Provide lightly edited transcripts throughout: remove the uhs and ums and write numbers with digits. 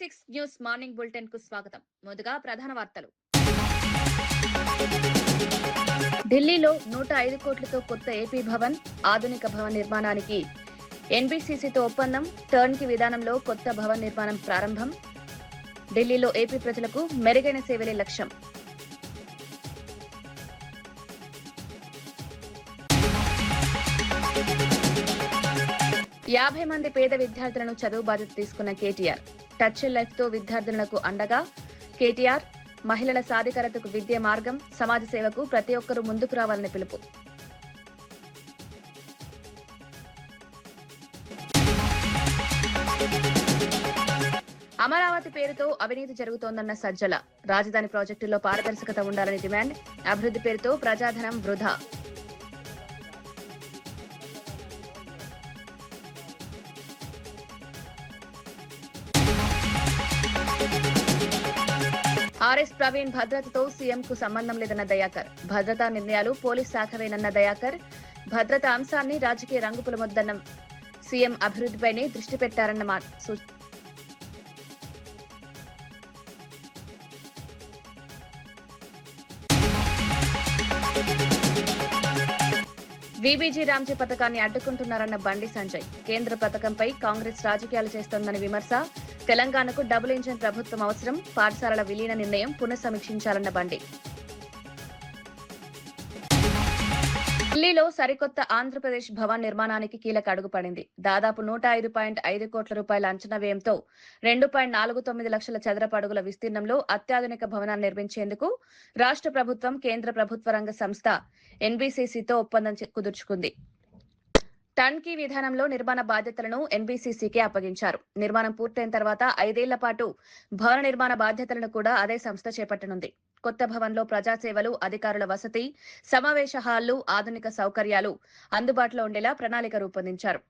టీవీ6 news morning bulletin కు స్వాగతం. ముందుగా ప్రధాన వార్తలు. ఢిల్లీలో 105 కోట్లతో కొత్త ఏపీ భవన్, ఆధునిక భవన్ నిర్మాణానికి ఎన్బీసీసీతో ఒప్పందం. టర్న్కీ విధానంలో కొత్త భవన్ నిర్మాణం ప్రారంభం. ఢిల్లీలో ఏపీ ప్రజలకు మెరుగైన సేవలే లక్ష్యం. యాభై మంది పేద విద్యార్థులను చదువు బాధ్యత తీసుకున్న కేటీఆర్. టచ్ లైఫ్ తో విద్యార్థులకు అండగా కేటీఆర్. మహిళల సాధికారతకు విద్య మార్గం, సమాజ సేవకు ప్రతి ఒక్కరూ ముందుకు రావాలని పిలుపు. అమరావతి పేరుతో అవినీతి జరుగుతోందన్న సజ్జల. రాజధాని ప్రాజెక్టుల్లో పారదర్శకత ఉండాలని డిమాండ్. అభివృద్ధి పేరుతో ప్రజాధనం వృధా. ఆర్ఎస్ ప్రవీణ్ భద్రతతో సీఎంకు సంబంధం లేదన్న దయాకర్. భద్రతా నిర్ణయాలు పోలీస్ శాఖవేనన్న దయాకర్. భద్రతా అంశాన్ని రాజకీయ రంగు పులమొద్దన్న సీఎం. అభివృద్ధిపైనే దృష్టి పెట్టారన్న వీబీజీ రామ్జీ పథకాన్ని అడ్డుకుంటున్నారన్న బండి సంజయ్. కేంద్ర పథకంపై కాంగ్రెస్ రాజకీయాలు చేస్తోందని విమర్శ. తెలంగాణకు డబుల్ ఇంజిన్ ప్రభుత్వం అవసరం. పాఠశాలల విలీన నిర్ణయం పునఃసమీక్షించాలన్న బండి. ఢిల్లీలో సరికొత్త ఆంధ్రప్రదేశ్ భవన్ నిర్మాణానికి కీలక అడుగు పడింది. దాదాపు 105.5 కోట్ల రూపాయల అంచనా వ్యయంతో 2.49 లక్షల చదరపు అడుగుల విస్తీర్ణంలో అత్యాధునిక భవనాన్ని నిర్మించేందుకు రాష్ట్ర ప్రభుత్వం, కేంద్ర ప్రభుత్వ రంగ సంస్థ ఎన్బీసీసీతో ఒప్పందం కుదుర్చుకుంది. టర్న్కీ విధానంలో నిర్మాణ బాధ్యతలను ఎన్బీసీసీకే అప్పగించారు. నిర్మాణం పూర్తయిన తర్వాత 5 ఏళ్ల పాటు భవన నిర్మాణ బాధ్యతలను కూడా అదే సంస్థ చేపట్టనుంది. కొత్త భవన్లో ప్రజాసేవలు, అధికారుల వసతి, సమావేశ హాళ్లు, ఆధునిక సౌకర్యాలు అందుబాటులో ఉండేలా ప్రణాళిక రూపొందించారు.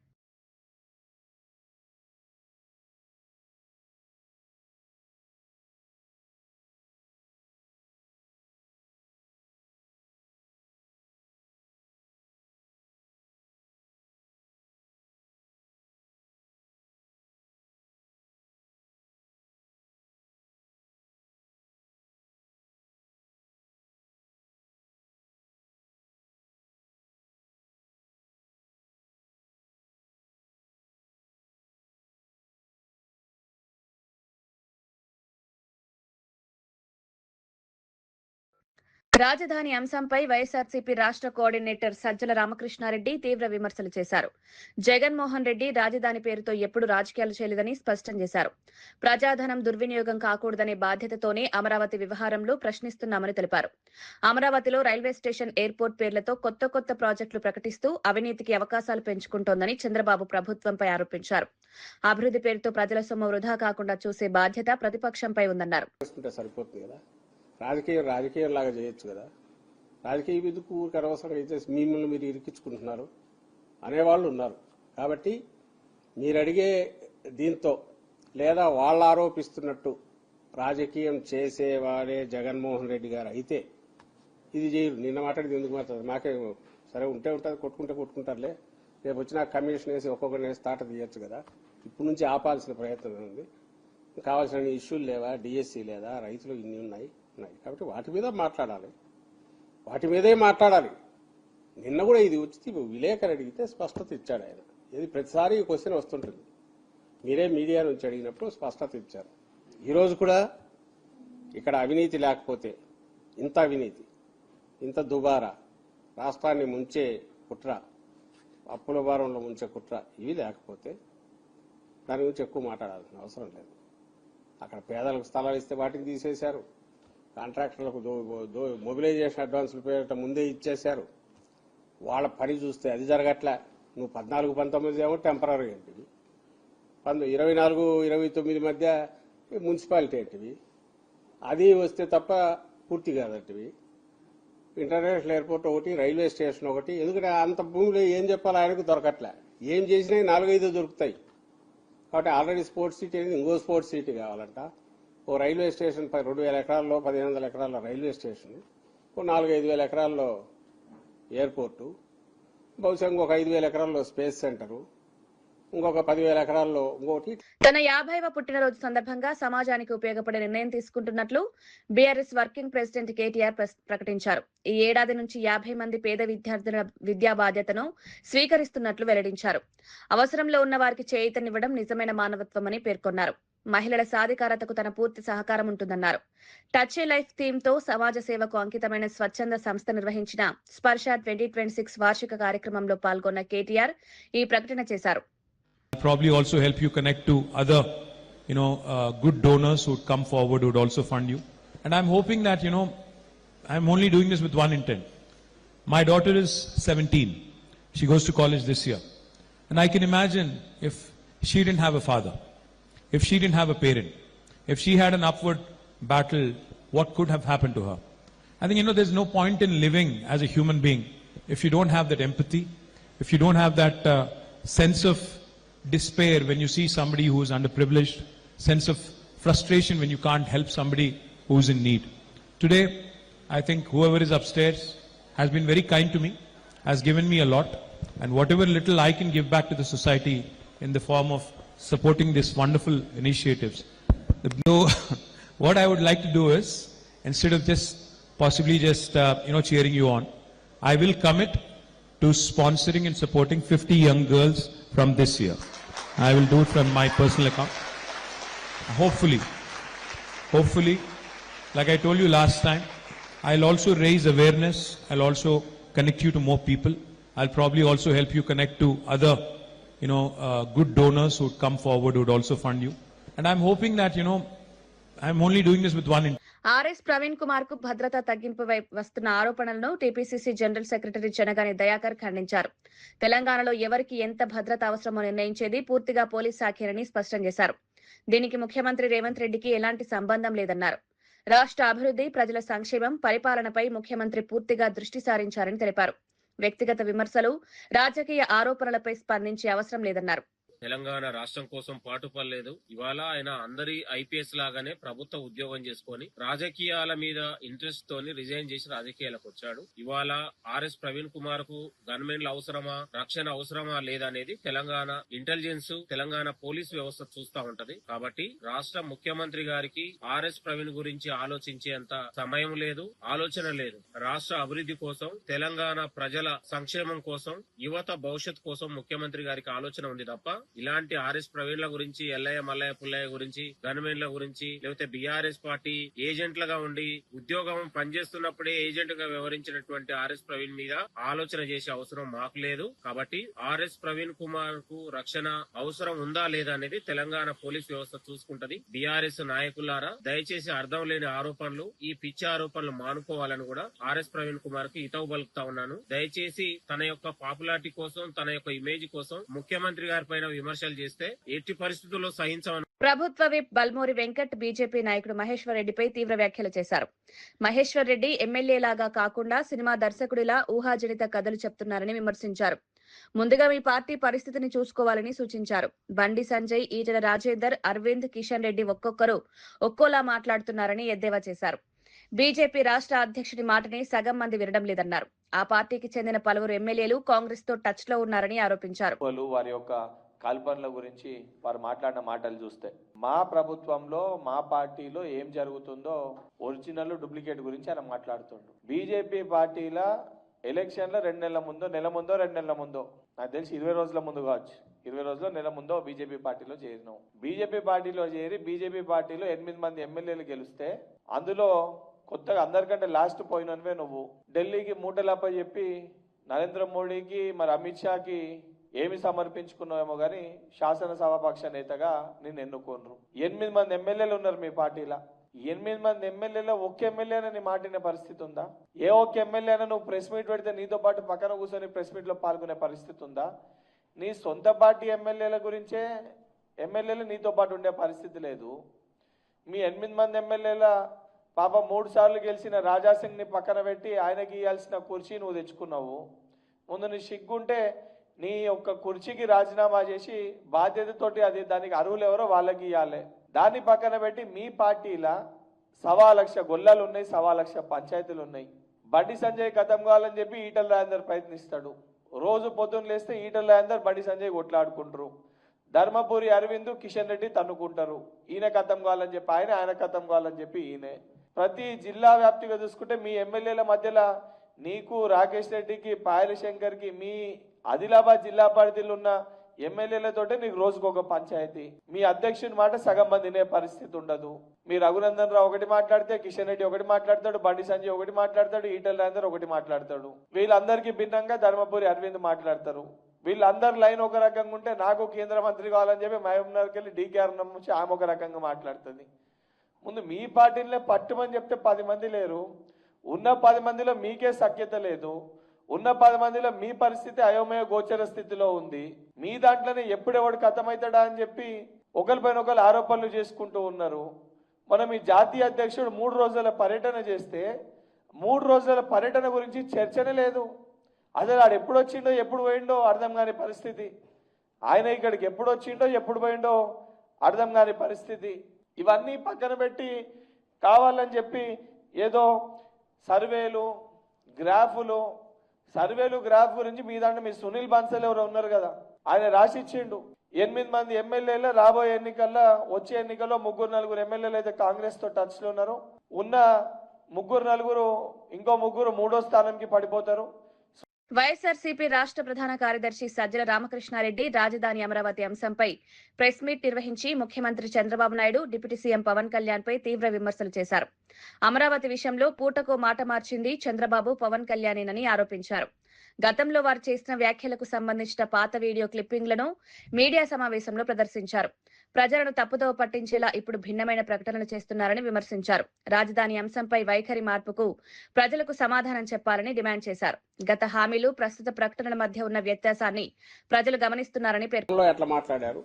రాజధాని అంశంపై వైఎస్ఆర్సీపీ రాష్ట్ర కోఆర్డినేటర్ సజ్జల రామకృష్ణారెడ్డి తీవ్ర విమర్శలు చేశారు. జగన్మోహన్ రెడ్డి రాజధాని పేరుతో ఎప్పుడు రాజకీయాలు చేయలేదని స్పష్టం చేశారు. ప్రజాధనం దుర్వినియోగం కాకూడదనే బాధ్యతతోనే అమరావతి వ్యవహారంలో ప్రశ్నిస్తున్నామని తెలిపారు. అమరావతిలో రైల్వే స్టేషన్, ఎయిర్పోర్ట్ పేర్లతో కొత్త ప్రాజెక్టులు ప్రకటిస్తూ అవినీతికి అవకాశాలు పెంచుకుంటోందని చంద్రబాబు ప్రభుత్వంపై ఆరోపించారు. అభివృద్ధి పేరుతో ప్రజల సొమ్ము వృధా కాకుండా చూసే బాధ్యత ప్రతిపక్షంపై ఉందన్నారు. రాజకీయం లాగా చేయొచ్చు కదా. రాజకీయ ఎందుకు అనవసరంగా అయితే మిమ్మల్ని మీరు ఇరికించుకుంటున్నారు అనేవాళ్ళు ఉన్నారు. కాబట్టి మీరు అడిగే దీంతో లేదా వాళ్ళు ఆరోపిస్తున్నట్టు రాజకీయం చేసేవాడే జగన్మోహన్ రెడ్డి గారు అయితే ఇది చేయరు. నిన్న మాట్లాడేది ఎందుకు మాట్లాడదు? మాకే సరే ఉంటే ఉంటుంది, కొట్టుకుంటారులే. రేపు వచ్చిన కమిషన్ వేసి ఒక్కొక్కరిని వేసి తాట తీయచ్చు కదా. ఇప్పటి నుంచి ఆపాల్సిన ప్రయత్నం ఉంది. కావాల్సిన ఇష్యూలు లేవా? డిఎస్సీ లేదా? రైతులు ఇన్ని ఉన్నాయి. కాబట్టి వాటి మీద మాట్లాడాలి, వాటి మీదే మాట్లాడాలి. నిన్న కూడా ఇది వచ్చి విలేకరు అడిగితే స్పష్టత ఇచ్చాడు ఆయన. ఇది ప్రతిసారి ఈ క్వశ్చన్ వస్తుంటుంది. మీరే మీడియా నుంచి అడిగినప్పుడు స్పష్టత ఇచ్చారు. ఈరోజు కూడా ఇక్కడ అవినీతి లేకపోతే, ఇంత అవినీతి, ఇంత దుబారా, రాష్ట్రాన్ని ముంచే కుట్ర, అప్పుల భారంలో ముంచే కుట్ర ఇవి లేకపోతే దాని గురించి ఎక్కువ మాట్లాడాల్సిన అవసరం లేదు. అక్కడ పేదలకు స్థలాలు ఇస్తే వాటిని తీసేశారు. కాంట్రాక్టర్లకు మొబిలైజేషన్ అడ్వాన్సులు పేరిట ముందే ఇచ్చేశారు. వాళ్ళ పని చూస్తే అది జరగట్లే. నువ్వు 14-19 ఏమో టెంపరీ ఏంటివి, 24-29 మధ్య మున్సిపాలిటీ ఏంటివి, అది వస్తే తప్ప పూర్తి కాదంటివి. ఇంటర్నేషనల్ ఎయిర్పోర్ట్ ఒకటి, రైల్వే స్టేషన్ ఒకటి. ఎందుకంటే అంత భూమిలో ఏం చెప్పాలి ఆయనకు దొరకట్లే. ఏం చేసినా 4-5 దొరుకుతాయి. కాబట్టి ఆల్రెడీ స్పోర్ట్స్ సిటీ అనేది ఇంకో స్పోర్ట్స్ సిటీ కావాలంట. ఓ రైల్వే స్టేషన్ 2,000 ఎకరాల్లో 1,500 ఎకరాల రైల్వే స్టేషన్, ఓ 4-5 ఎకరాల్లో ఎయిర్పోర్టు, బహుశా ఇంకొక 5,000 ఎకరాల్లో స్పేస్ సెంటరు, ఇంకొక 10,000 ఎకరాల్లో ఇంకోటి. తన 50వ పుట్టినరోజు సందర్భంగా సమాజానికి ఉపయోగపడే నిర్ణయం తీసుకుంటున్నట్లు బీఆర్ఎస్ వర్కింగ్ ప్రెసిడెంట్ కేటీఆర్ ప్రకటించారు. ఈ ఏడాది నుంచి 50 మంది పేద విద్యార్థుల విద్యా బాధ్యతను స్వీకరిస్తున్నట్లు వెల్లడించారు. అవసరంలో ఉన్న వారికి చేయూతనివ్వడం నిజమైన మానవత్వమని పేర్కొన్నారు. మహిళల సాధికారతకు తన పూర్తి సహకారం ఉంటుందన్నారు. టచ్ ఏ లైఫ్ థీమ్ తో సమాజ సేవకు అంకితమైన స్వచ్ఛంద సంస్థ నిర్వహించిన స్పర్శ 2026 వార్షిక కార్యక్రమంలో పాల్గొన్న కేటీఆర్ ఈ ప్రకటన చేశారు. Probably also help you connect to other, good donors who would come forward, who would also fund you. And I'm hoping that, I'm only doing this with one intent. My daughter is 17. She goes to college this year. And I can imagine if she didn't have a father, if she didn't have a parent, if she had an upward battle, what could have happened to her? I think, there's no point in living as a human being if you don't have that empathy, if you don't have that sense of despair when you see somebody who is underprivileged, sense of frustration when you can't help somebody who is in need. Today, I think whoever is upstairs has been very kind to me, has given me a lot, and whatever little I can give back to the society in the form of supporting these wonderful initiatives. So, what I would like to do is, instead of possibly cheering you on, I will commit to sponsoring and supporting 50 young girls from this year. I will do it from my personal account. Hopefully, like I told you last time, I'll also raise awareness. I'll also connect you to more people. I'll probably also help you connect to other, good donors who would come forward, who would also fund you. And I'm hoping that, I'm only doing this with one intent. RS Praveen Kumar కు భద్రతా తగ్గింపుపై వస్తున్న ఆరోపణలను TPCC general secretary Chenagani Dayakar ఖండించారు. తెలంగాణలో ఎవరికి ఎంత భద్రత అవసరమో నిర్ణయించేది పూర్తిగా పోలీస్ శాఖేనని స్పష్టం చేశారు. దీనికి ముఖ్యమంత్రి రేవంత్ రెడ్డికి ఎలాంటి సంబంధం లేదన్నారు. రాష్ట్ర అభివృద్ధి, ప్రజల సంక్షేమం, పరిపాలనపై ముఖ్యమంత్రి పూర్తిగా దృష్టి సారించారని తెలిపారు. వ్యక్తిగత విమర్శలు, రాజకీయ ఆరోపణలపై స్పందించే అవసరం లేదన్నారు. తెలంగాణ రాష్ట్రం కోసం పాటుపడలేదు. ఇవాళ ఆయన అందరి ఐపీఎస్ లాగానే ప్రభుత్వ ఉద్యోగం చేసుకొని రాజకీయాల మీద ఇంట్రెస్ట్ తోని రిజైన్ చేసి రాజకీయాలకు వచ్చాడు. ఇవాళ ఆర్ఎస్ ప్రవీణ్ కుమార్ కు గన్మెన్ల అవసరమా, రక్షణ అవసరమా లేదనేది తెలంగాణ ఇంటెలిజెన్స్, తెలంగాణ పోలీస్ వ్యవస్థ చూస్తా ఉంటది. కాబట్టి రాష్ట్ర ముఖ్యమంత్రి గారికి ఆర్ఎస్ ప్రవీణ్ గురించి ఆలోచించేంత సమయం లేదు, ఆలోచన లేదు. రాష్ట్ర అభివృద్ధి కోసం, తెలంగాణ ప్రజల సంక్షేమం కోసం, యువత భవిష్యత్ కోసం ముఖ్యమంత్రి గారికి ఆలోచన ఉంది తప్ప ఇలాంటి ఆర్ఎస్ ప్రవీణ్ల గురించి, ఎల్లయ్య మల్లయ్య పుల్లయ్య గురించి, గన్మెన్ల గురించి, లేకపోతే బీఆర్ఎస్ పార్టీ ఏజెంట్లుగా ఉండి ఉద్యోగం పనిచేస్తున్నప్పుడే ఏజెంట్ గా వ్యవహరించినటువంటి ఆర్ఎస్ ప్రవీణ్ మీద ఆలోచన చేసే అవసరం మాకు లేదు. కాబట్టి ఆర్ఎస్ ప్రవీణ్ కుమార్ కు రక్షణ అవసరం ఉందా లేదా అనేది తెలంగాణ పోలీస్ వ్యవస్థ చూసుకుంటది. బీఆర్ఎస్ నాయకులారా, దయచేసి అర్థం లేని ఆరోపణలు, ఈ పిచ్చి ఆరోపణలు మానుకోవాలని కూడా ఆర్ఎస్ ప్రవీణ్ కుమార్ కు హితవు పలుకుతా ఉన్నాను. దయచేసి తన యొక్క పాపులారిటీ కోసం, తన యొక్క ఇమేజ్ కోసం ముఖ్యమంత్రి గారి పైన విమర్శలు చేస్తే ఎట్టి పరిస్థితుల్లో సహించమని ప్రభుత్వ విప్ బల్మూరి వెంకట్ బీజేపీ నాయకుడు మహేశ్వర్ రెడ్డిపై తీవ్ర వ్యాఖ్యలు చేశారు. మహేశ్వర్ రెడ్డి ఎమ్మెల్యేలాగా కాకుండా సినిమా దర్శకుడిలా ఊహాజనిత కథలు చెప్తున్నారని విమర్శించారు. ముందుగా మీ పార్టీ పరిస్థితిని చూసుకోవాలని సూచించారు. బండి సంజయ్, ఈటెల రాజేందర్, అరవింద్, కిషన్ రెడ్డి ఒక్కొక్కరు ఒక్కోలా మాట్లాడుతున్నారని ఎద్దేవా చేశారు. బీజేపీ రాష్ట్ర అధ్యక్షుడి మాటని సగం మంది వినడం లేదన్నారు. ఆ పార్టీకి చెందిన పలువురు ఎమ్మెల్యేలు కాంగ్రెస్ తో టచ్ లో ఉన్నారని ఆరోపించారు. వారి యొక్క కల్పనల గురించి వారు మాట్లాడిన మాటలు చూస్తే, మా ప్రభుత్వంలో, మా పార్టీలో ఏం జరుగుతుందో ఒరిజినల్ డూప్లికేట్ గురించి ఆయన మాట్లాడుతుండు. బీజేపీ పార్టీల ఎలక్షన్ల 2 నెలల ముందో, నెల ముందో, 2 నెలల ముందో, నాకు తెలిసి 20 రోజుల ముందు కావచ్చు, 20 రోజుల్లో, నెల ముందో బీజేపీ పార్టీలో చేరినాం. బీజేపీ పార్టీలో చేరి బీజేపీ పార్టీలో 8 మంది ఎమ్మెల్యేలు గెలిస్తే అందులో కొత్తగా అందరికంటే లాస్ట్ పోయినవే నువ్వు. ఢిల్లీకి మూటలప్ప చెప్పి నరేంద్ర మోడీకి, మరి అమిత్ షాకి ఏమి సమర్పించుకున్నావేమో కానీ శాసనసభాపక్ష నేతగా నిన్ను ఎన్నుకోనరు. 8 మంది ఎమ్మెల్యేలు ఉన్నారు మీ పార్టీలో. 8 మంది ఎమ్మెల్యేలో ఒక్క ఎమ్మెల్యేనా నీ మాటిన పరిస్థితి ఉందా? ఏ ఒక్క ఎమ్మెల్యేనా నువ్వు ప్రెస్ మీట్ పెడితే నీతో పాటు పక్కన కూర్చొని ప్రెస్ మీట్ లో పాల్గొనే పరిస్థితి ఉందా? నీ సొంత పార్టీ ఎమ్మెల్యేల గురించే ఎమ్మెల్యేలు నీతో పాటు ఉండే పరిస్థితి లేదు. మీ 8 మంది ఎమ్మెల్యేల పాప 3 సార్లు గెలిచిన రాజాసింగ్ ని పక్కన పెట్టి ఆయనకి ఇవ్వాల్సిన కుర్చీ నువ్వు తెచ్చుకున్నావు. ముందు నీ సిగ్గుంటే నీ యొక్క కుర్చీకి రాజీనామా చేసి బాధ్యతతోటి అది దానికి అర్హులు ఎవరో వాళ్ళకి ఇవ్వాలి. దాన్ని పక్కన పెట్టి మీ పార్టీలా 1.25 గొల్లాలు ఉన్నాయి, 1.25 పంచాయతీలు ఉన్నాయి. బండి సంజయ్ ఖతం కావాలని చెప్పి ఈటల రాజేందర్ ప్రయత్నిస్తాడు. రోజు పొద్దున్న లేస్తే ఈటల రాజేందర్ బండి సంజయ్ కొట్లాడుకుంటారు. ధర్మపురి అరవింద్ కిషన్ రెడ్డి తన్నుకుంటారు. ఈయన కథం కావాలని చెప్పి ఆయన కథం కావాలని చెప్పి ఈయనే. ప్రతి జిల్లా వ్యాప్తిగా చూసుకుంటే మీ ఎమ్మెల్యేల మధ్యలో నీకు రాకేష్ రెడ్డికి పాయల శంకర్కి మీ ఆదిలాబాద్ జిల్లా పరిధిలో ఉన్న ఎమ్మెల్యేలతోటే నీకు రోజుకు ఒక పంచాయతీ. మీ అధ్యక్షుని మాట సగం మంది వినే పరిస్థితి ఉండదు. మీ రఘునందన్ రావు ఒకటి మాట్లాడితే కిషన్ రెడ్డి ఒకటి మాట్లాడతాడు, బండి సంజయ్ ఒకటి మాట్లాడతాడు, ఈటల రాజేందర్ ఒకటి మాట్లాడతాడు. వీళ్ళందరికీ భిన్నంగా ధర్మపురి అరవింద్ మాట్లాడతారు. వీళ్ళందరి లైన్ ఒక రకంగా ఉంటే నాకు కేంద్ర మంత్రి కావాలని చెప్పి మహబూబ్నగర్కి వెళ్ళి డీకేఆర్ నుంచి ఆమె ఒక రకంగా మాట్లాడుతుంది. ముందు మీ పార్టీలనే పట్టుమని చెప్తే 10 మంది లేరు. ఉన్న 10 మందిలో మీకే సఖ్యత లేదు. ఉన్న 10 మందిలో మీ పరిస్థితి అయోమయ గోచర స్థితిలో ఉంది. మీ దాంట్లోనే ఎప్పుడెవడు కథమవుతాడా అని చెప్పి ఒకరిపైన ఒకరు ఆరోపణలు చేసుకుంటూ ఉన్నారు. మనం ఈ జాతీయ అధ్యక్షుడు 3 రోజుల పర్యటన చేస్తే 3 రోజుల పర్యటన గురించి చర్చనే లేదు. అసలు ఆడు ఎప్పుడు వచ్చిండో ఎప్పుడు పోయిండో అర్థం కాని పరిస్థితి. ఆయన ఇక్కడికి ఎప్పుడు వచ్చిండో ఎప్పుడు పోయిండో అర్థం కాని పరిస్థితి. ఇవన్నీ పక్కన పెట్టి కావాలని చెప్పి ఏదో సర్వేలు గ్రాఫ్ గురించి మీ దాంట్లో మీ సునీల్ బన్సల్ ఎవరు ఉన్నారు కదా, ఆయన రాసిచ్చిండు. 8 మంది ఎమ్మెల్యేలు రాబోయే ఎన్నికల్లో వచ్చే ఎన్నికల్లో 3-4 ఎమ్మెల్యేలు అయితే కాంగ్రెస్ తో టచ్ లో ఉన్నారు. ఉన్న 3-4 ఇంకో 3 మూడో స్థానంకి పడిపోతారు. వైఎస్ఆర్సీపీ రాష్ట్ర ప్రధాన కార్యదర్శి సజ్జల రామకృష్ణారెడ్డి రాజధాని అమరావతి అంశంపై ప్రెస్ మీట్ నిర్వహించి ముఖ్యమంత్రి చంద్రబాబు నాయుడు, డిప్యూటీ సీఎం పవన్ కళ్యాణ్ పై తీవ్ర విమర్శలు చేశారు. అమరావతి విషయంలో పూటకో మాట మార్చింది చంద్రబాబు, పవన్ కళ్యాణేనని ఆరోపించారు. గతంలో వారు చేసిన వ్యాఖ్యలకు సంబంధించిన పాత వీడియో క్లిప్పింగ్లను మీడియా సమావేశంలో ప్రదర్శించారు. ప్రజలను తప్పుదోవ పట్టించేలా ఇప్పుడు భిన్నమైన ప్రకటనలు చేస్తున్నారని విమర్శించారు. రాజధాని అంశంపై వైఖరి మార్పుకు ప్రజలకు సమాధానం చెప్పాలని డిమాండ్ చేశారు. గత హామీలు, ప్రస్తుత ప్రకటనల మధ్య ఉన్న వ్యత్యాసాన్ని ప్రజలు గమనిస్తున్నారని పేర్కొన్నారు. ఎట్లా మాట్లాడారు,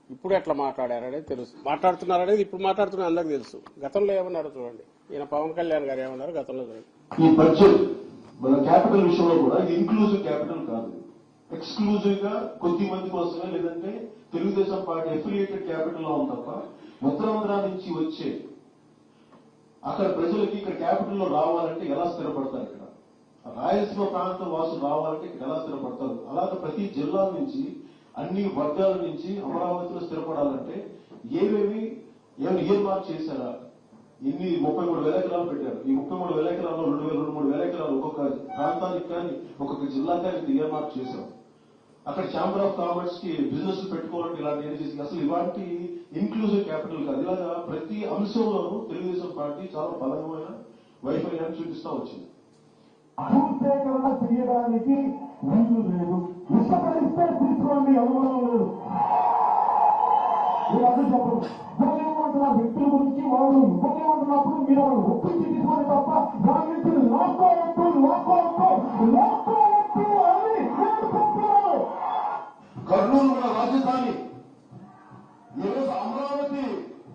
ఇప్పుడు ఎట్లా మాట్లాడారు అనేది తెలుసు. మాట్లాడుతున్నారనేది ఇప్పుడు మాట్లాడుతున్న అందరికి తెలుసు. గతంలో ఏమన్నారు చూడండి. ఈయన పవన్ కళ్యాణ్ గారు ఏమన్నారు గతంలో చూడండి. ఈ బడ్జెట్ మన క్యాపిటల్ విషయంలో కూడా ఇది ఇంక్లూజివ్ క్యాపిటల్ కాదు, ఎక్స్క్లూజివ్ గా కొద్ది మంది కోసమే, లేదంటే తెలుగుదేశం పార్టీ అఫిలియేటెడ్ క్యాపిటల్ లో ఉంది తప్ప ఉత్తరాంధ్ర నుంచి వచ్చే అక్కడ ప్రజలకి ఇక్కడ క్యాపిటల్ లో రావాలంటే ఎలా స్థిరపడతారు? ఇక్కడ రాయలసీమ ప్రాంతం వాసులు రావాలంటే ఇక్కడ ఎలా స్థిరపడతారు? అలాగే ప్రతి జిల్లా నుంచి అన్ని వర్గాల నుంచి అమరావతిలో స్థిరపడాలంటే ఏమేమి ఇయర్ మార్క్ చేశారా? ఇన్ని 33,000 ఎకరాలు పెట్టారు. ఈ 33,000 ఎకరాల్లో 2,000-3,000 ఎకరాలు ఒక్కొక్క ప్రాంతానికి కానీ ఒక్కొక్క జిల్లాకి కానీ ఇయర్ మార్క్ చేశాం. అక్కడ ఛాంబర్ ఆఫ్ కామర్స్ కి బిజినెస్ పెట్టుకోవాలంటే ఇలాంటి ఏం చేసి అసలు ఇలాంటి ఇన్క్లూజివ్ క్యాపిటల్ కాదు. ఇలాగా ప్రతి అంశంలోనూ తెలుగుదేశం పార్టీ చాలా బలమైన వైఫల్యాన్ని చూపిస్తా వచ్చింది. భూసేకరణ చేయడానికి వీలు లేదు. ఇష్టపడిస్తే తీసుకోండి, అనుమానం లేదు. మీరందరూ చెప్పరు. ఇవ్వలేమంటున్న వ్యక్తుల గురించి వాళ్ళు ఇవ్వలేమంటున్నప్పుడు మీరు వాళ్ళు ఒప్పించి తీసుకోండి తప్ప దాని నుంచి లాక్కోవద్దు అని చెప్తున్నారు. కర్నూలు మన రాజధాని. ఈరోజు అమరావతి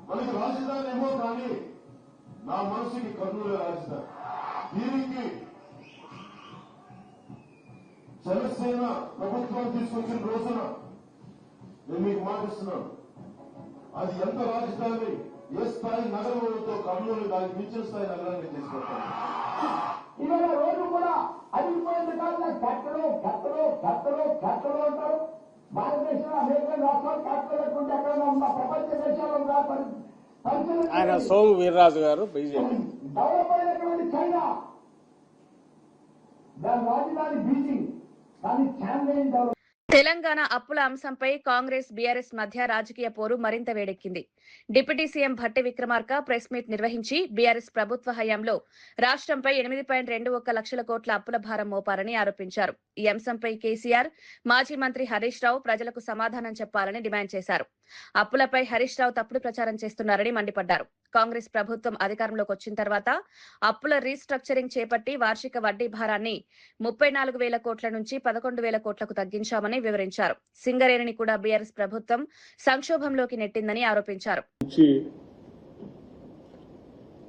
మనకి రాజధాని ఏమో కానీ నా మనసుకి కర్నూలు రాజధాని. దీనికి జనసేన ప్రభుత్వం తీసుకొచ్చిన రోజున నేను మీకు మాటిస్తున్నాను, అది ఎంత రాజధాని, ఏ స్థాయి నగరంతో కర్నూలు దానికి మించిన స్థాయి నగరాన్ని తీసుకొస్తాను. ఇవాళ రోజు కూడా అడిగిపోయిన కాలంలో గట్టలు అంటారు. భారతదేశంలో అనేక రాష్ట్రాలు క్యాపిటల్ లేకుంటే అక్కడ ఉన్న ప్రపంచ దేశాల్లో ఆయన సోము వీర్రాజు గారు బీజేపీ. డెవలప్ అయినటువంటి చైనా, దాని రాజధాని బీజింగ్, దాని చాంగ్లైన్ డెవలప్. తెలంగాణ అప్పుల అంశంపై కాంగ్రెస్, బీఆర్ఎస్ మధ్య రాజకీయ పోరు మరింత వేడెక్కింది. Deputy CM Bhatti Vikramarka press meet నిర్వహించి బీఆర్ఎస్ ప్రభుత్వ హయాంలో రాష్ట్రంపై 8.21 లక్షల కోట్ల అప్పుల భారం మోపారని ఆరోపించారు. ఈ అంశంపై కేసీఆర్, మాజీ మంత్రి హరీష్ రావు ప్రజలకు సమాధానం చెప్పాలని డిమాండ్ చేశారు. అప్పులపై హరీష్ రావు తప్పుడు ప్రచారం చేస్తున్నారని మండిపడ్డారు. కాంగ్రెస్ ప్రభుత్వం అధికారంలోకి వచ్చిన తర్వాత అప్పుల రీస్ట్రక్చరింగ్ చేపట్టి వార్షిక వడ్డీ భారాన్ని 34,000 కోట్ల నుంచి 11,000 కోట్లకు తగ్గించామని వివరించారు. సింగరేణిని కూడా బీఆర్ఎస్ ప్రభుత్వం సంక్షోభంలోకి నెట్టిందని ఆరోపించారు.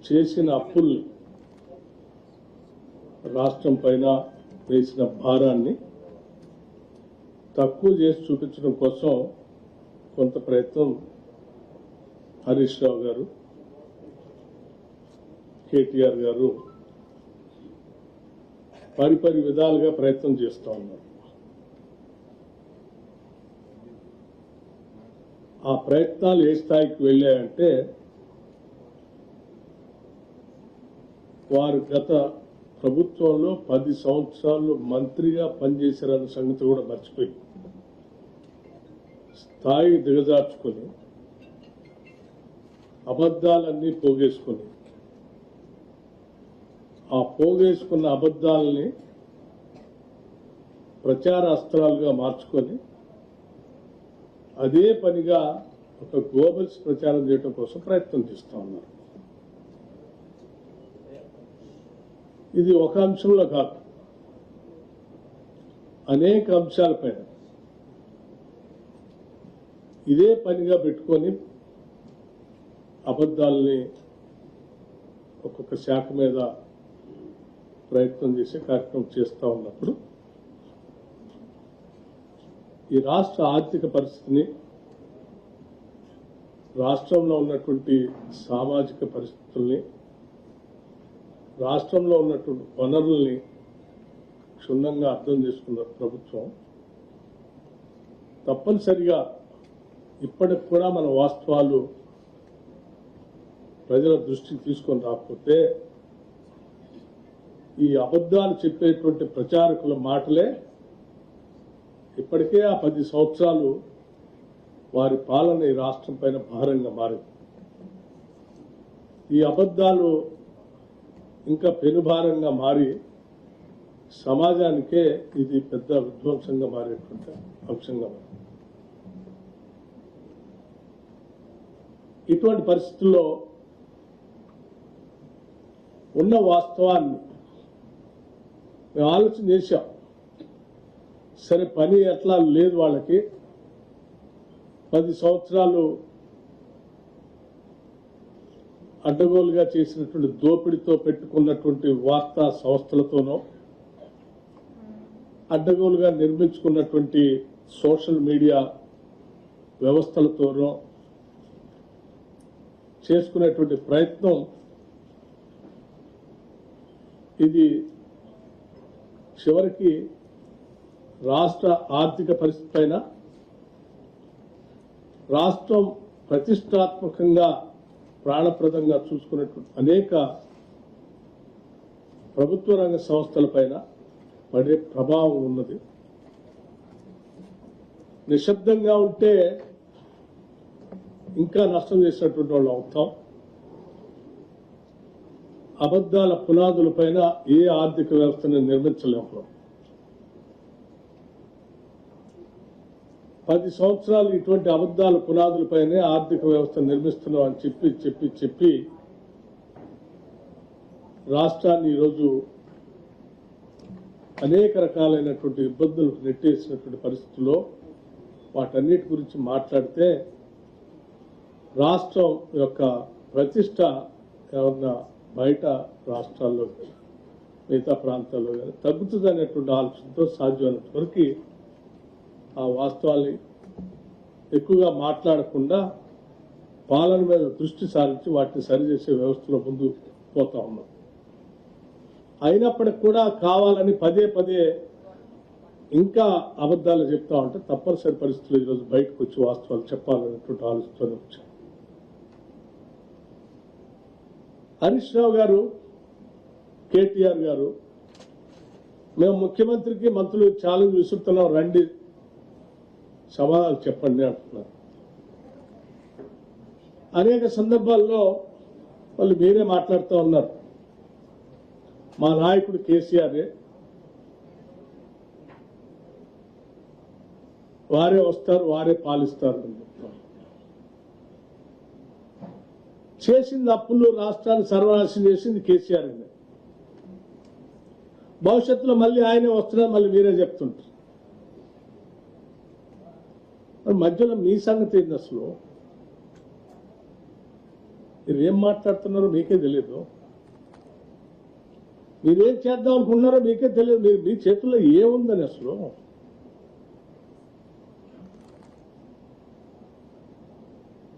చేసిన అప్పులు రాష్ట్రం పైన వేసిన భారాన్ని తక్కువ చేసి చూపించడం కోసం కొంత ప్రయత్నం హరీష్ రావు గారు, కేటీఆర్ గారు పరిపరి విధాలుగా ప్రయత్నం చేస్తూ ఉన్నారు. ఆ ప్రయత్నాలు ఏ స్థాయికి వెళ్ళాయంటే వారు గత ప్రభుత్వంలో 10 సంవత్సరాలు మంత్రిగా పనిచేశారన్న సంగతి కూడా మర్చిపోయి స్థాయి దిగజార్చుకొని అబద్ధాలన్నీ పోగేసుకొని ఆ పోగేసుకున్న అబద్ధాలని ప్రచార అస్త్రాలుగా మార్చుకొని అదే పనిగా ఒక గ్లోబల్స్ ప్రచారం చేయడం కోసం ప్రయత్నం చేస్తూ ఉన్నారు. ఇది ఒక అంశంలో కాదు, అనేక అంశాలపైన ఇదే పనిగా పెట్టుకొని అబద్ధాలని ఒక్కొక్క శాఖ మీద ప్రయత్నం చేసే కార్యక్రమం చేస్తూ ఉన్నప్పుడు ఈ రాష్ట్ర ఆర్థిక పరిస్థితిని, రాష్ట్రంలో ఉన్నటువంటి సామాజిక పరిస్థితుల్ని, రాష్ట్రంలో ఉన్నటువంటి వనరుల్ని క్షుణ్ణంగా అర్థం చేసుకున్న ప్రభుత్వం తప్పనిసరిగా ఇప్పటికి కూడా మన వాస్తవాలు ప్రజల దృష్టికి తీసుకొని రాకపోతే ఈ అబద్ధాలు చెప్పేటువంటి ప్రచారకుల మాటలే ఇప్పటికే ఆ 10 సంవత్సరాలు వారి పాలన ఈ రాష్ట్రం పైన భారంగా మారింది. ఈ అబద్ధాలు ఇంకా పెనుభారంగా మారి సమాజానికే ఇది పెద్ద విధ్వంసంగా మారేటువంటి అంశంగా మారింది. ఇటువంటి పరిస్థితుల్లో ఉన్న వాస్తవాన్ని మేము ఆలోచన చేశాం. సరే, పని ఎట్లా లేదు వాళ్ళకి, 10 సంవత్సరాలు అడ్డగోలుగా చేసినటువంటి దోపిడీతో పెట్టుకున్నటువంటి వార్తా సంస్థలతోనో, అడ్డగోలుగా నిర్మించుకున్నటువంటి సోషల్ మీడియా వ్యవస్థలతోనో చేసుకునేటువంటి ప్రయత్నం ఇది చివరికి రాష్ట్ర ఆర్థిక పరిస్థితి పైన, రాష్ట్రం ప్రతిష్టాత్మకంగా ప్రాణప్రదంగా చూసుకున్నటువంటి అనేక ప్రభుత్వ రంగ సంస్థలపైన పడే ప్రభావం ఉన్నది. నిశ్శబ్దంగా ఉంటే ఇంకా నష్టం చేసినటువంటి వాళ్ళు అవుతాం. అబద్ధాల పునాదులపైన ఏ ఆర్థిక వ్యవస్థను నిర్మించలేము. 10 సంవత్సరాలు ఇటువంటి అబద్ధాల పునాదులపైనే ఆర్థిక వ్యవస్థ నిర్మిస్తున్నాం అని చెప్పి రాష్ట్రాన్ని ఈరోజు అనేక రకాలైనటువంటి ఇబ్బందులు నెట్టేసినటువంటి పరిస్థితుల్లో వాటన్నిటి గురించి మాట్లాడితే రాష్ట్రం యొక్క ప్రతిష్ట ఏమన్నా బయట రాష్ట్రాల్లో మిగతా ప్రాంతాల్లో కానీ తగ్గుతుంది అనేటువంటి ఆలోచనతో సాధ్యమైనంత వరకు ఆ వాస్తవాల్ని ఎక్కువగా మాట్లాడకుండా పాలన మీద దృష్టి సారించి వాటిని సరిచేసే వ్యవస్థలో ముందు పోతా ఉన్నాం. అయినప్పటికి కూడా కావాలని పదే పదే ఇంకా అబద్ధాలు చెప్తా ఉంటే తప్పనిసరి పరిస్థితుల్లో ఈరోజు బయటకు వచ్చి వాస్తవాలు చెప్పాలనేటువంటి ఆలోచనతో వచ్చాం. హరీష్ రావు గారు, కేటీఆర్ గారు, మేము ముఖ్యమంత్రికి మంత్రులు ఛాలెంజ్ విసురుతున్నాం, రండి సమాధానం చెప్పండి అంటున్నారు. అనేక సందర్భాల్లో వాళ్ళు మీరే మాట్లాడుతూ ఉన్నారు, మా నాయకుడు కేసీఆరే, వారే వస్తారు, వారే పాలిస్తారు అని చెప్తారు. చేసింది అప్పులు రాష్ట్రాన్ని సర్వనాశనం చేసింది కేసీఆర్ అండి. భవిష్యత్తులో మళ్ళీ ఆయనే వస్తున్నారు, మళ్ళీ మీరే చెప్తుంటారు. మధ్యలో మీ సంగతి ఏంది? అసలు మీరు ఏం మాట్లాడుతున్నారో మీకే తెలియదు, మీరేం చేద్దాం అనుకుంటున్నారో మీకే తెలియదు. మీరు మీ చేతుల్లో ఏముందని అసలు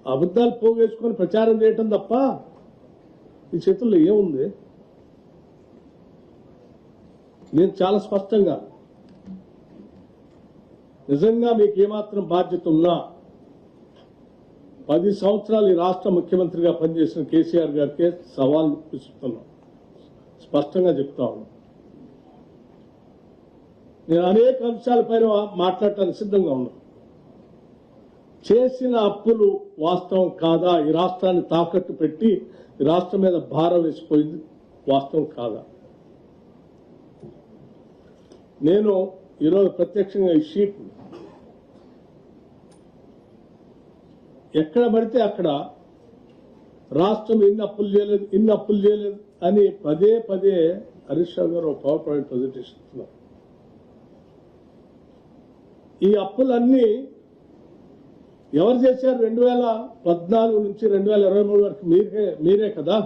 అబద్ధాలు పోగేసుకొని ప్రచారం చేయటం తప్ప మీ చేతుల్లో ఏముంది? నేను చాలా స్పష్టంగా, నిజంగా మీకు ఏమాత్రం బాధ్యత ఉన్నా 10 సంవత్సరాలు ఈ రాష్ట్ర ముఖ్యమంత్రిగా పనిచేసిన కేసీఆర్ గారికే సవాల్ విసురుతున్నాం, స్పష్టంగా చెప్తా ఉన్నాం. నేను అనేక అంశాలపైన మాట్లాడటానికి సిద్ధంగా ఉన్నాను. చేసిన అప్పులు వాస్తవం కాదా, ఈ రాష్ట్రాన్ని తాకట్టు పెట్టి ఈ రాష్ట్రం మీద భారం వేసిపోయింది వాస్తవం కాదా? నేను ఈరోజు ప్రత్యక్షంగా ఈ షీట్ ఎక్కడ పడితే అక్కడ రాష్ట్రం ఇన్ని అప్పులు చేయలేదు అని పదే పదే హరీష్ రావు గారు పవర్ పాయింట్ ప్రజెంటేషన్ ఇస్తున్నారు. ఈ అప్పులన్నీ ఎవరు చేశారు? 2014 నుంచి 2023 వరకు మీరే కదా.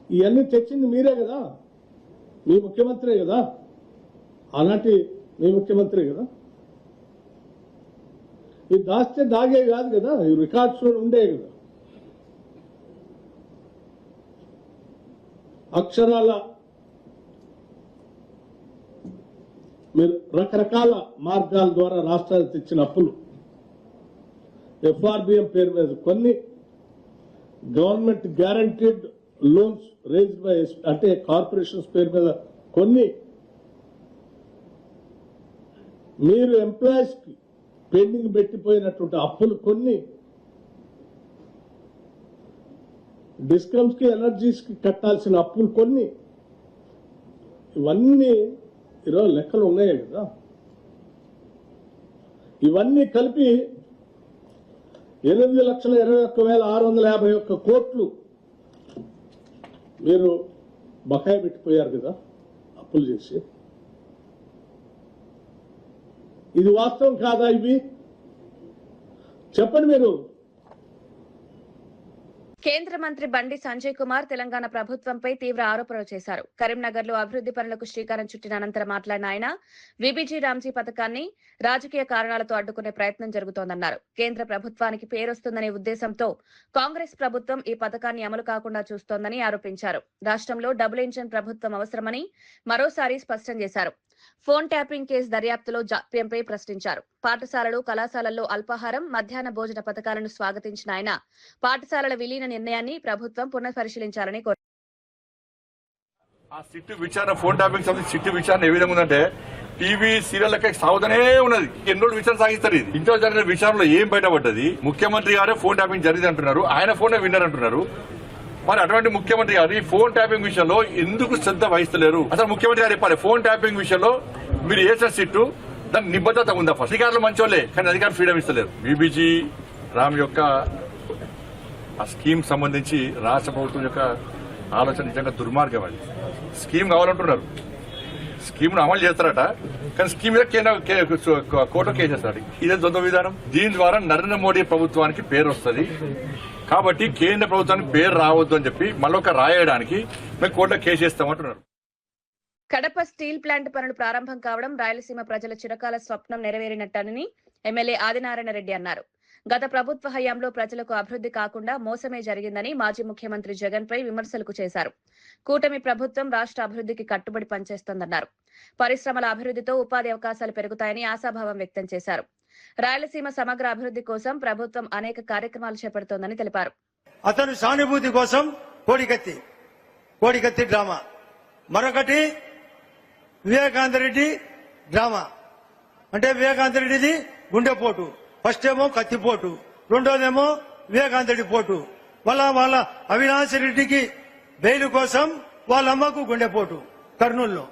ఇవన్నీ తెచ్చింది మీరే కదా, మీ ముఖ్యమంత్రే కదా, అలాంటి మీ ముఖ్యమంత్రే కదా. ఇది దాస్తే దాగే కాదు కదా, ఈ రికార్డ్స్ ఉండే కదా. అక్షరాల మీరు రకరకాల మార్గాల ద్వారా రాష్ట్రాలు తెచ్చిన అప్పులు, FRBM పేరు మీద కొన్ని, government guaranteed loans raised by అంటే కార్పొరేషన్స్ పేరు మీద కొన్ని, మీరు ఎంప్లాయీస్ కి పెండింగ్ పెట్టిపోయినటువంటి అప్పులు కొన్ని, డిస్కమ్స్ కి ఎనర్జీస్ కి కట్టాల్సిన అప్పులు కొన్ని, ఇవన్నీ ఈరోజు లెక్కలు ఉన్నాయి కదా. ఇవన్నీ కలిపి 8,21,651 కోట్లు మీరు బకాయి పెట్టిపోయారు కదా అప్పులు చేసి. ఇది వాస్తవం కాదా? ఇవి చెప్పండి మీరు. కేంద్ర మంత్రి బండి సంజయ్ కుమార్ తెలంగాణ ప్రభుత్వంపై తీవ్ర ఆరోపణలు చేశారు. కరీంనగర్ లో అభివృద్ధి పనులకు శ్రీకారం చుట్టిన అనంతరం మాట్లాడిన ఆయన విబిజీ రామ్జీ పథకాన్ని రాజకీయ కారణాలతో అడ్డుకునే ప్రయత్నం జరుగుతోందన్నారు. కేంద్ర ప్రభుత్వానికి పేరొస్తుందనే ఉద్దేశంతో కాంగ్రెస్ ప్రభుత్వం ఈ పథకాన్ని అమలు కాకుండా చూస్తోందని ఆరోపించారు. రాష్ట్రంలో డబుల్ ఇంజన్ ప్రభుత్వం అవసరమని మరోసారి స్పష్టం చేశారు. ఫోన్ ట్యాపింగ్ కేసు దర్యాప్తులో జాప్యంపై ప్రశ్నించారు. పాఠశాలలు, కళాశాలల్లో అల్పాహారం, మధ్యాహ్న భోజన పథకాలను స్వాగతించిన ఆయన పాఠశాలల విలీన నిర్ణయాన్ని ప్రభుత్వం పునఃపరిశీలించాలని కోరారు. ఆ సిట్టు విచారణ, ఫోన్ ట్యాపింగ్ సంబంధించి సిట్టు విచారణ ఏ విధంగా ఉందంటే టీవీ సీరియల్ సాగుతూనే ఉన్నది. ఎన్నో విచారణ సాగిస్తారు. ఇది ఇంట్లో జరిగిన విచారణలో ఏం బయటపడ్డది? ముఖ్యమంత్రి గారే ఫోన్ ట్యాపింగ్ జరిగింది అంటున్నారు, ఆయన ఫోన్ విన్నర్ అంటున్నారు. మరి అటువంటి ముఖ్యమంత్రి గారు ఈ ఫోన్ ట్యాపింగ్ విషయంలో ఎందుకు శ్రద్ధ వహిస్తలేరు? అసలు ముఖ్యమంత్రి గారు చెప్పాలి, ఫోన్ ట్యాపింగ్ విషయంలో మీరు వేసిన సిట్టు దాని నిబద్ధత ఉందా? ఫస్ట్ అధికారులు మంచోళ్లే, కానీ అధికారులు ఫ్రీడమ్ ఇస్తలేరు. బీబీజీ రామ్ యొక్క ఆ స్కీమ్ సంబంధించి రాష్ట్ర ప్రభుత్వం యొక్క ఆలోచన నిజంగా దుర్మార్గం. అది స్కీమ్ కావాలంటున్నారు, స్కీమ్ ను అమలు చేస్తారట, కానీ స్కీమ్ మీద కోర్టులో కేసు వేస్తాడు. ఇదే ద్వంద్వ విధానం. దీని ద్వారా నరేంద్ర మోడీ ప్రభుత్వానికి పేరు వస్తుంది కాబట్టి కేంద్ర ప్రభుత్వానికి పేరు రావద్దు అని చెప్పి మళ్ళొక రాయడానికి మేము కోర్టులో కేసు వేస్తామంటున్నారు. కడప స్టీల్ ప్లాంట్ పనులు ప్రారంభం కావడం రాయలసీమ ప్రజల చిరకాల స్వప్నం నెరవేరినట్టని ఎమ్మెల్యే ఆదినారాయణ రెడ్డి అన్నారు. గత ప్రభుత్వ హయాంలో ప్రజలకు అభివృద్ధి కాకుండా మోసమే జరిగిందని మాజీ ముఖ్యమంత్రి జగన్ పై విమర్శలకు చేశారు. కూటమి ప్రభుత్వం రాష్ట్ర అభివృద్ధికి కట్టుబడి పనిచేస్తోందన్నారు. పరిశ్రమల అభివృద్ధితో ఉపాధి అవకాశాలు పెరుగుతాయని ఆశాభావం వ్యక్తం చేశారు. రాయలసీమ సమగ్ర అభివృద్ధి కోసం ప్రభుత్వం అనేక కార్యక్రమాలు చేపడుతోందని తెలిపారు. అతను సానుభూతి కోసం కోడికత్తి డ్రామా, మరొకటి వివేకానంద రెడ్డి డ్రామా. అంటే వివేకానంద రెడ్డిది గుండెపోటు, ఫస్ట్ ఏమో కత్తిపోటు, రెండోదేమో వివేకానంద రెడ్డి పోటు, వాళ్ళ అవినాష్ రెడ్డికి బెయిల్ కోసం వాళ్ళ అమ్మకు గుండెపోటు కర్నూలులో,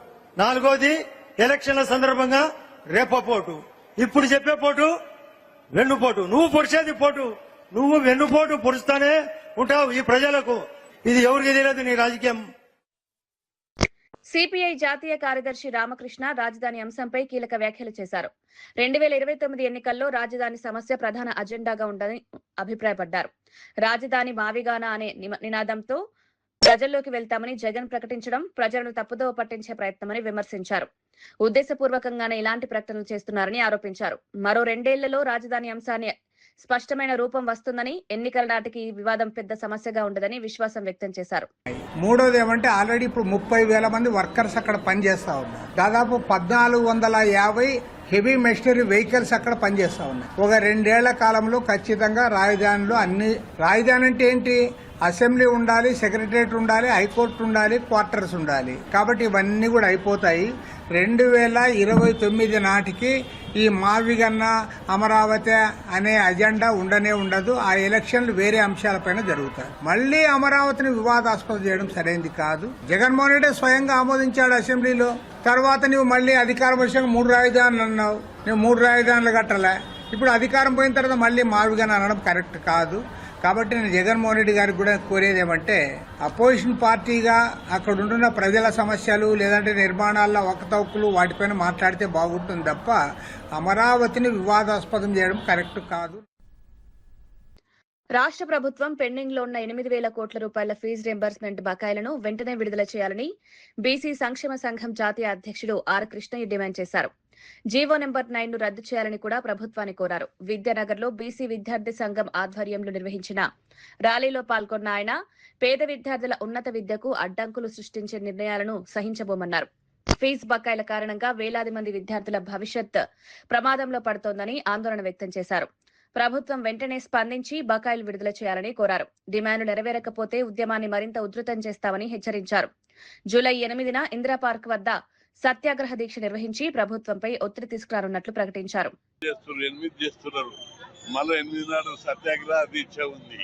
నాలుగోది ఎలక్షన్ల సందర్భంగా రేపపోటు, ఇప్పుడు చెప్పే పోటు వెన్నుపోటు. నువ్వు పొడిచేది పోటు, నువ్వు వెన్నుపోటు పొడుస్తానే ఉంటావు ఈ ప్రజలకు. ఇది ఎవరికి తెలియదు నీ రాజకీయం. సిపిఐ జాతీయ కార్యదర్శి రామకృష్ణ రాజధాని అంశంపై కీలక వ్యాఖ్యలు చేశారు. 2029 ఎన్నికల్లో రాజధాని సమస్య ప్రధాన అజెండాగా ఉందని అభిప్రాయపడ్డారు. రాజధాని మావిగానా అనే నినాదంతో ప్రజల్లోకి వెళ్తామని జగన్ ప్రకటించడం ప్రజలను తప్పుదోవ పట్టించే ప్రయత్నమని విమర్శించారు. ఉద్దేశపూర్వకంగానే ఇలాంటి ప్రకటనలు చేస్తున్నారని ఆరోపించారు. మరో 2 ఏళ్లలో రాజధాని అంశాన్ని స్పష్టమైన రూపం వస్తుందని, ఎన్నికల నాటికి ఈ వివాదం పెద్ద సమస్యగా ఉండదని విశ్వాసం వ్యక్తం చేశారు. మూడోది ఏమంటే ఆల్రెడీ ఇప్పుడు 30,000 మంది వర్కర్స్ అక్కడ పనిచేస్తా ఉన్నారు. దాదాపు 1,450 హెవీ మెషినరీ వెహికల్స్ అక్కడ పనిచేస్తా ఉన్నాయి. ఒక 2 ఏళ్ల కాలంలో ఖచ్చితంగా రాజధానిలో అన్ని, రాజధాని అంటే ఏంటి, అసెంబ్లీ ఉండాలి, సెక్రటరియట్ ఉండాలి, హైకోర్టు ఉండాలి, క్వార్టర్స్ ఉండాలి. కాబట్టి ఇవన్నీ కూడా అయిపోతాయి. 2029 నాటికి ఈ మావిగన్న అమరావతి అనే అజెండా ఉండనే ఉండదు. ఆ ఎలక్షన్లు వేరే అంశాలపైన జరుగుతాయి. మళ్లీ అమరావతిని వివాదాస్పదం చేయడం సరైనది కాదు. జగన్మోహన్ రెడ్డి స్వయంగా ఆమోదించాడు అసెంబ్లీలో. తర్వాత నువ్వు మళ్లీ అధికారం వచ్చాక 3 రాజధానులు అన్నావు. నువ్వు 3 రాజధానులు కట్టలే. ఇప్పుడు అధికారం పోయిన తర్వాత మళ్లీ మావిగన్న అనడం కరెక్ట్ కాదు. కాబట్టి నేను జగన్మోహన్ రెడ్డి గారికి కూడా కోరేది ఏమంటే, అపోజిషన్ పార్టీగా అక్కడ ఉంటున్న ప్రజల సమస్యలు లేదంటే నిర్మాణాల్లో అవకతవకలు వాటిపైన మాట్లాడితే బాగుంటుంది తప్ప అమరావతిని వివాదాస్పదం చేయడం కరెక్ట్ కాదు. రాష్ట్ర ప్రభుత్వం పెండింగ్ లో ఉన్న 8,000 కోట్ల రూపాయల ఫీజు రింబర్స్మెంట్ బకాయిలను వెంటనే విడుదల చేయాలని బీసీ సంక్షేమ సంఘం జాతీయ అధ్యక్షుడు ఆర్ కృష్ణయ్య డిమాండ్ చేశారు. జీవో నెంబర్ 9 ను రద్దు చేయాలని కూడా ప్రభుత్వాన్ని కోరారు. విద్యానగర్ లో బీసీ విద్యార్థి సంఘం ఆధ్వర్యంలో నిర్వహించిన ర్యాలీలో పాల్గొన్న ఆయన పేద విద్యార్థుల ఉన్నత విద్యకు అడ్డంకులు సృష్టించే నిర్ణయాలను సహించబోమన్నారు. ఫీజు బకాయిల కారణంగా వేలాది మంది విద్యార్థుల భవిష్యత్ ప్రమాదంలో పడుతోందని ఆందోళన వ్యక్తం చేశారు. ప్రభుత్వం వెంటనే స్పందించి బకాయిలు విడుదల చేయాలని కోరారు. డిమాండ్లు నెరవేరకపోతే ఉద్యమాన్ని మరింత ఉధృతం చేస్తామని హెచ్చరించారు. జూలై 8న ఇందిరా పార్క్ వద్ద సత్యాగ్రహ దీక్ష నిర్వహించి ప్రభుత్వంపై ఒత్తిడి తీసుకురానున్నట్లు ప్రకటించారు. మళ్ళీ 8 నాడు సత్యాగ్రహ దీక్ష ఉంది.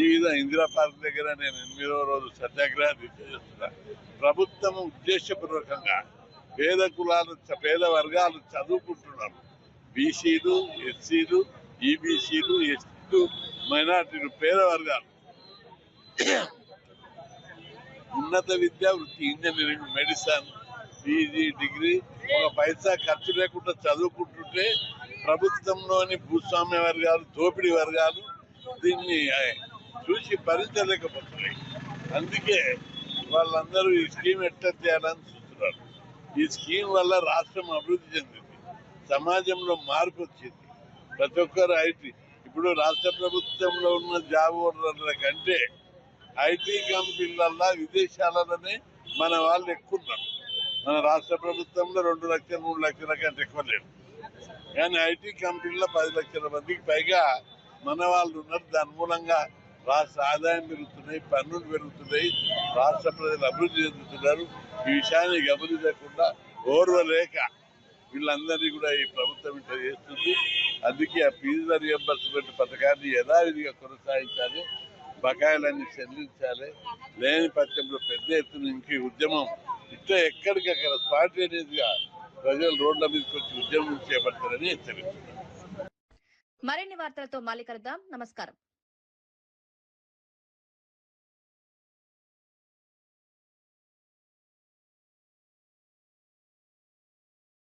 ఈ విధంగా ఇందిరా పార్క్ దగ్గర నేను 8వ రోజు సత్యాగ్రహ దీక్ష చేస్తున్నా. ప్రభుత్వం ఉద్దేశపూర్వకంగా పేద కులాలు, పేద వర్గాలు చదువుకుంటున్నారు. బీసీలు, ఎస్సీలు, ఈబీసీలు, ఎస్టీలు, మైనార్టీలు, పేద వర్గాలు ఉన్నత విద్య, వృత్తి, ఇంజనీరింగ్, మెడిసిన్, పీజీ, డిగ్రీ ఒక పైసా ఖర్చు లేకుండా చదువుకుంటుంటే ప్రభుత్వంలోని భూస్వామ్య వర్గాలు, దోపిడీ వర్గాలు దీన్ని చూసి భరించలేకపోతున్నాయి. అందుకే వాళ్ళందరూ ఈ స్కీమ్ ఎట్లా చేయాలని చూస్తున్నారు. ఈ స్కీమ్ వల్ల రాష్ట్రం అభివృద్ధి చెందింది, సమాజంలో మార్పు వచ్చింది. ప్రతి ఒక్కరు ఐటీ, ఇప్పుడు రాష్ట్ర ప్రభుత్వంలో ఉన్న జాబ్ హోల్డర్ల కంటే ఐటీ కంపెనీలల్లో విదేశాలలోనే మన వాళ్ళు ఎక్కువ ఉన్నారు. మన రాష్ట్ర ప్రభుత్వంలో 2 లక్షలు 3 లక్షల కంటే ఎక్కువ లేరు. కానీ ఐటీ కంపెనీలో 10 లక్షల మందికి పైగా మన వాళ్ళు ఉన్నారు. దాని మూలంగా రాష్ట్ర ఆదాయం పెరుగుతున్నాయి, పన్నులు పెరుగుతున్నాయి, రాష్ట్ర ప్రజలు అభివృద్ధి చెందుతున్నారు. ఈ విషయాన్ని గమనించకుండా ఓర్వలేక వీళ్ళందరినీ కూడా ఈ ప్రభుత్వం ఇంత చేస్తుంది. అందుకే ఆ ఫీజు రియంబర్స్మెంట్ పథకాన్ని యథావిధిగా కొనసాగించాలి, బకాయిలన్నీ చెల్లించాలి. లేని పక్షంలో పెద్ద ఎత్తున ఇంక ఉద్యమం ఇట్లా ఎక్కడికక్కడ స్పాంటేనియస్గా ప్రజలు రోడ్ల మీదకి వచ్చి ఉద్యమం చేపడతారని హెచ్చరిస్తున్నారు. మరిన్ని వార్తలతో మళ్ళీ కలుద్దాం. నమస్కారం.